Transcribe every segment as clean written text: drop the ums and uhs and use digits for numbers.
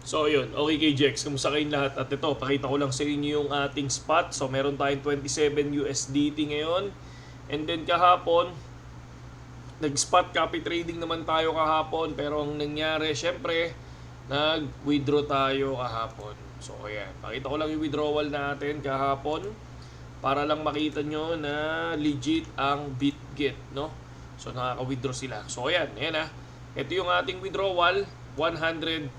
So yun, okay KJX, kamusta kayong lahat? At ito, pakita ko lang sa inyo yung ating spot. So meron tayong 27 USDT ngayon. And then kahapon, nag-spot copy trading naman tayo kahapon. Pero ang nangyari, syempre, nag-withdraw tayo kahapon. So ayan, pakita ko lang yung withdrawal natin kahapon para lang makita nyo na legit ang BitGet, no? So nakaka-withdraw sila. So ayan ah. Ito yung ating withdrawal, 113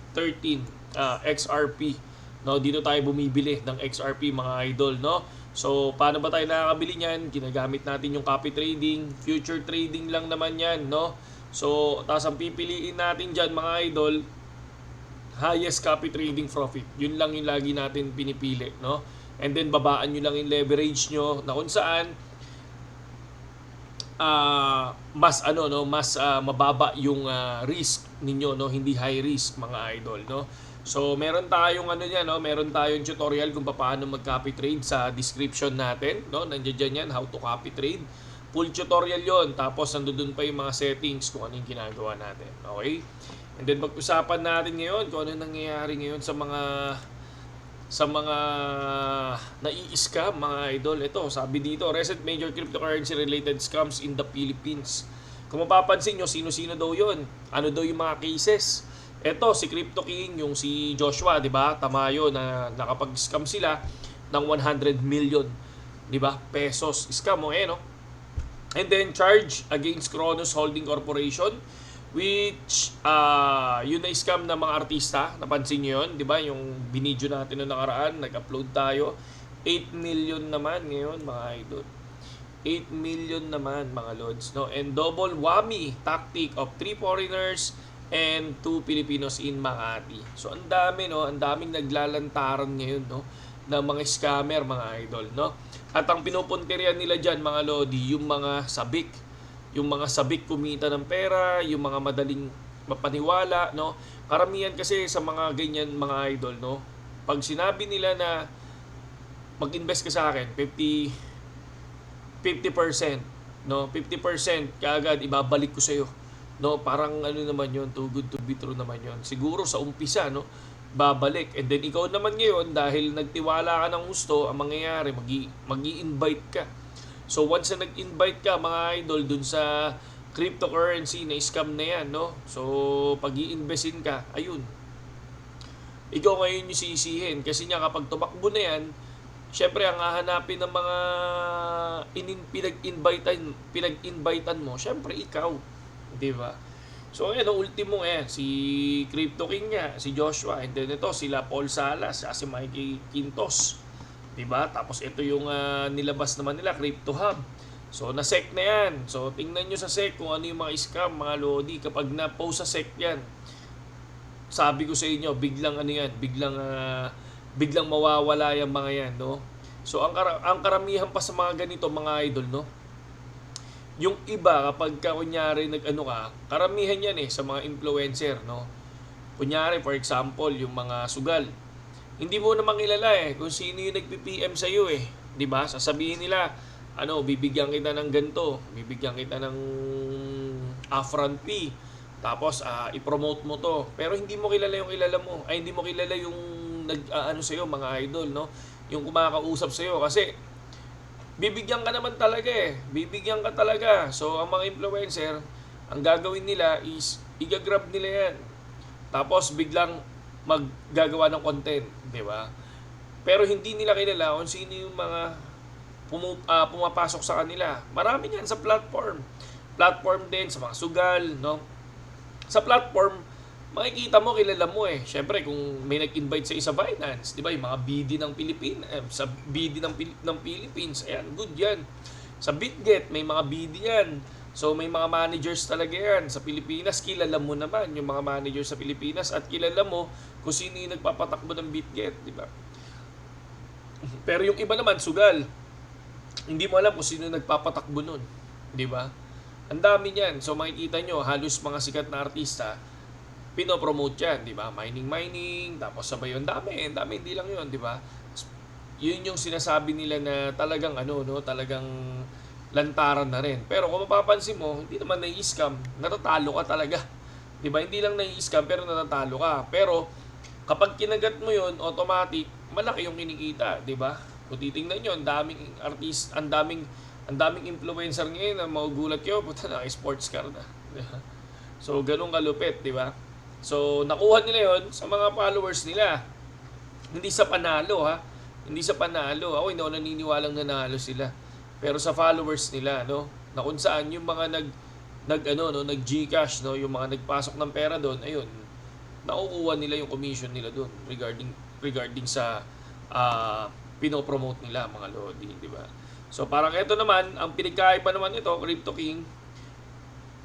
XRP. No, dito tayo bumibili ng XRP mga idol, no? So, paano ba tayo nakakabili niyan? Ginagamit natin yung copy trading, future trading lang naman 'yan, no? So, tapos ang pipiliin natin diyan mga idol, highest copy trading profit. Yun lang yung lagi natin pinipili, no? And then babaan nyo lang yung leverage nyo na kung saan mas mababa yung risk ninyo, no, hindi high risk mga idol, no. So meron tayong meron tayong tutorial kung paano mag-copy trade sa description natin, no. Nandiyan diyan yan, how to copy trade. Full tutorial 'yon. Tapos nandoon pa yung mga settings kung ano yung ginagawa natin. Okay? And then pag-usapan natin ngayon kung ano nangyayari ngayon sa mga nai-scam mga idol. Ito, sabi dito, recent major cryptocurrency related scams in the Philippines. Kung mapapansin nyo, sino-sino daw yun? Ano daw yung mga cases? Ito, si Crypto King, yung si Joshua, di ba? Tamayo na nakapag-scam sila ng 100 million, di ba? Pesos. Scam mo no? And then, charge against Cronos Holding Corporation, which yun na scam ng mga artista. Napansin nyo yun, di ba? Yung binidyo natin noong nakaraan, nag-upload tayo. 8 million naman ngayon mga idol. 8 million naman mga lods, no? And double whammy tactic of 3 foreigners and 2 Filipinos in Makati. So ang dami, no? Ang daming naglalantaran ngayon, no? Ng mga scammer mga idol, no? At ang pinupunterian nila dyan mga lodi, yung mga sabik. Yung mga sabik kumita ng pera, yung mga madaling mapaniwala, no? Karamihan kasi sa mga ganyan mga idol, no? Pag sinabi nila na mag-invest ka sa akin, 50%, no? 50% kaagad ibabalik ko sa iyo. No, parang ano naman 'yon, too good to be true naman 'yon. Siguro sa umpisa, no, babalik. And then ikaw naman ngayon dahil nagtiwala ka ng gusto, ang mangyayari magi-invite ka. So once na nag-invite ka mga idol dun sa cryptocurrency na scam na yan, no? So pag-i-investin ka, ayun. Ikaw ngayon yung sisihin kasi niya kapag tumakbo na yan, syempre ang hahanapin ng mga pinag-invitean mo, syempre ikaw, 'di ba? So ayan, ultimo si Crypto King niya, si Joshua, and then ito sila Paul Salas, si Mikey Quintos. Diba? Tapos ito yung nilabas naman nila, Crypto Hub. So na-sec na yan. So tingnan nyo sa sec kung ano yung mga scam, mga lodi. Kapag na-post sa sec yan, sabi ko sa inyo, biglang biglang mawawala yung mga yan, no? So ang karamihan pa sa mga ganito, mga idol, no? Yung iba, kapag kunyari karamihan yan sa mga influencer, no? Kunyari, for example, yung mga sugal. Hindi mo naman kilala kung sino yung nagpi-PM sa iyo 'di ba? Sasabihin nila, bibigyan kita ng ganito, bibigyan kita ng upfront fee. Tapos i-promote mo 'to. Pero hindi mo kilala yung hindi mo kilala yung sa iyo mga idol, no? Yung kumakausap sa iyo kasi bibigyan ka naman talaga Bibigyan ka talaga. So ang mga influencer, ang gagawin nila is i-grab nila 'yan. Tapos biglang maggagawa ng content, di ba? Pero hindi nila kilala kung sino yung mga pumapasok sa kanila. Marami yan sa platform. Platform din sa mga sugal, no? Sa platform, makikita mo, kilala mo Syempre, kung may nag-invite sa Binance, di ba? Yung mga BD ng Pilipinas, sa BD ng Philippines, ayan, good yan. Sa BitGet, may mga BD yan. So may mga managers talaga yan. Sa Pilipinas, kilala mo naman yung mga managers sa Pilipinas at kilala mo kung sino yung nagpapatakbo ng BitGet, di ba? Pero yung iba naman, sugal. Hindi mo alam kung sino nagpapatakbo nun, di ba? Ang dami niyan. So makikita nyo, halos mga sikat na artista, pinopromote yan, di ba? Mining, tapos sabay yun. Dami, hindi lang yun, di ba? Yun yung sinasabi nila na talagang talagang lantaran na rin. Pero kung mapapansin mo, hindi naman nai-scam, natatalo ka talaga. 'Di ba? Hindi lang nai-scam pero natatalo ka. Pero Kapag kinagat mo yun, automatic, malaki yung kinikita, di ba? Kung titingnan nyo, ang daming artist, ang daming influencer ngayon na magugulat kayo, puta na, sports car na. Di ba? So, ganun kalupit, di ba? So, nakuha nila yon sa mga followers nila. Hindi sa panalo, ha? Hindi sa panalo. Ako hindi ako naniniwalang nanalo sila. Pero sa followers nila, no? Na kung saan yung mga nag GCash, no, yung mga nagpasok ng pera doon, ayun, nakukuha nila yung commission nila doon regarding sa pinopromote nila mga lodi, di ba? So parang ito naman, ang pinagkaiba naman ito, Crypto King,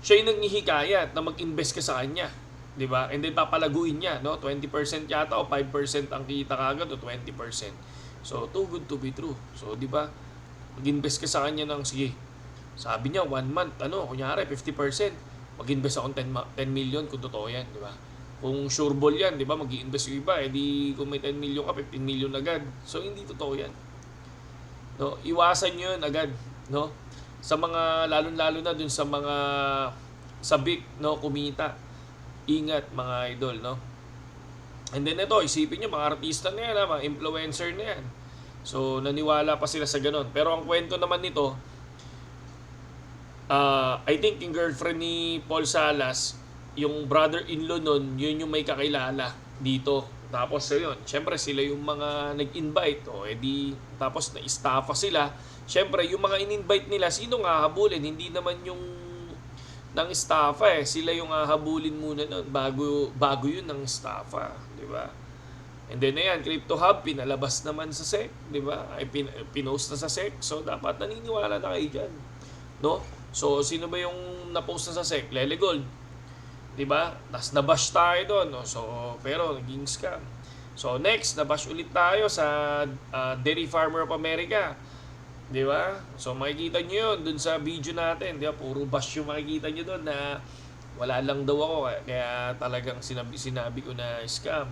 siya yung nanghihikayat na mag-invest ka sa kanya, di ba? And then papalaguin niya, no? 20% yata o 5% ang kita kagad o 20%. So too good to be true. So di ba? Mag-invest ka sa kanya ng sige. Sabi niya 1 month, kunyari 50%. Mag-invest akong 10 million kung totoo yan, di ba? Kung sure ball yan, di ba, mag-i-invest yung iba, edi kung may 10 million ka, 15 million agad. So, hindi totoo yan. No? Iwasan nyo yun agad. No? Sa mga, lalo na dun sa mga sabik, no, kumita. Ingat, mga idol, no? And then ito, isipin nyo, mga artista na yan, mga influencer na yan. So, naniwala pa sila sa ganun. Pero ang kwento naman nito, I think yung girlfriend ni Paul Salas, yung brother-in-law nun, yun yung may kakilala dito. Tapos yun, syempre sila yung mga nag-invite, edi tapos na-staffa sila. Syempre yung mga in-invite nila, sino nga habulin? Hindi naman yung ng staffa sila yung habulin muna nun bago yun ng staffa, di ba? And then ayan, Crypto Hub pinalabas naman sa SEC, di ba? Ay pinost na sa SEC. So dapat naniniwala na kayo diyan, no? So sino ba yung na-post na sa SEC? Lele Gold, di ba? Nas nabash tayo doon, no? So pero naging scam. So next, nabash ulit tayo sa Dairy Farmer of America. Di ba? So makikita nyo yun dun sa video natin, di ba? Puro bash yung makikita nyo dun na wala lang daw ako, kaya talagang sinabi ko na scam.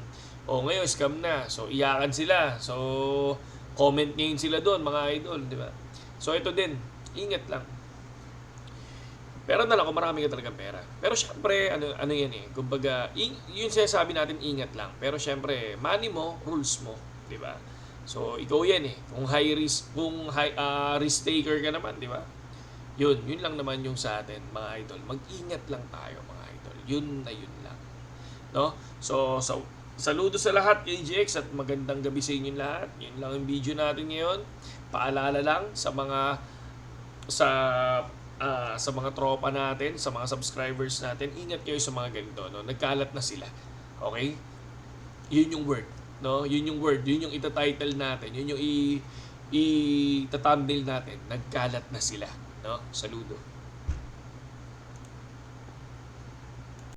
O ngayon scam na. So iyakan sila. So comment ngayon sila doon, mga idol, di ba? So ito din, ingat lang. Pero na lang kung marami ka talagang pera. Pero syempre, ano yan kumbaga, yun sinasabi natin, ingat lang. Pero syempre, money mo, rules mo, di ba? So, ikaw yan kung high risk, kung risk taker ka naman, di ba? Yun lang naman yung sa atin, mga idol. Mag-ingat lang tayo, mga idol. Yun lang. No? So, saludo sa lahat, KGX, at magandang gabi sa inyo lahat. Yun lang yung video natin ngayon. Paalala lang sa mga tropa natin, sa mga subscribers natin, ingat kayo sa mga ganito, no? Nagkalat na sila. Okay? Yun yung word, no? Yun yung word, yun yung ita-title natin, yun yung i-thumbnail natin. Nagkalat na sila, no? Saludo.